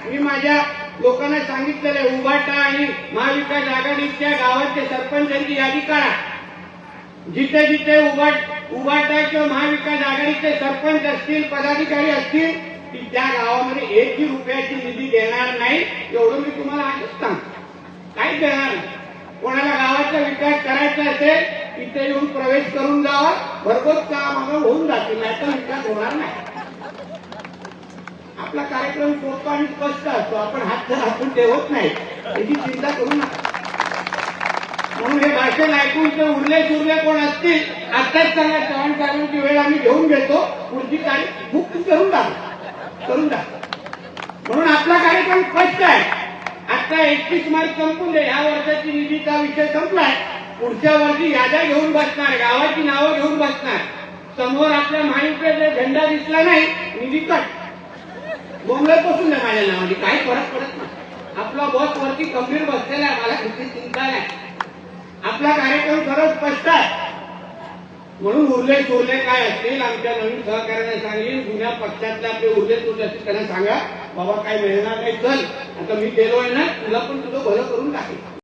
मी माझ्या लोकांना सांगितलेलं उभाटा आणि महाविकास आघाडीच्या गावाचे सरपंचांची यादी काढा। जिथे जिथे उभाटा किंवा महाविकास आघाडीचे सरपंच असतील, पदाधिकारी असतील, की त्या गावामध्ये 1 रुपयाची निधी देणार नाही, एवढं मी तुम्हाला आजच सांगतो। काहीच देणार नाही। कोणाला गावाचा विकास करायचा असेल इथे येऊन प्रवेश करून जावा, भरघोस काम होऊन जातील, नाही तर विकास होणार नाही। आपला कार्यक्रम सोपा आणि स्पष्ट असतो, आपण हात आपण ठेवत नाही, याची चिंता करू नका। म्हणून हे भाषण ऐकून ते उरले सुरले कोण असतील, आताच सांगा चव्हाण साहेबांची वेळ आम्ही घेऊन घेतो, पुढची तारीख बुक करून टाका। म्हणून आपला कार्यक्रम स्पष्ट आहे। आता 31 मार्च संपून दे, या वर्षाची निधीचा विषय संपलाय। पुढच्या वर्षी याद्या घेऊन बसणार, गावाची नावं घेऊन बसणार, समोर आपल्या महायुतीचा झेंडा दिसला नाही, निधी कट बोंबलत बसून द्या माझ्या नावाने, काही फरक पडत नाही। आपला बॉस वरती गंभीर बसलेला आहे, मला किती चिंता नाही। आपला कार्यक्रम सर्व स्पष्ट आहे। म्हणून उरले सुरले काय असतील आमच्या नवीन सहकार्याने सांगेल, जुन्या पक्षातले आपले उरले सुरले असतील त्यांना सांगा, बाबा काय मिळणार नाही, चल आता मी गेलोय ना, तुला पण तुझं भलं करून टाकेल।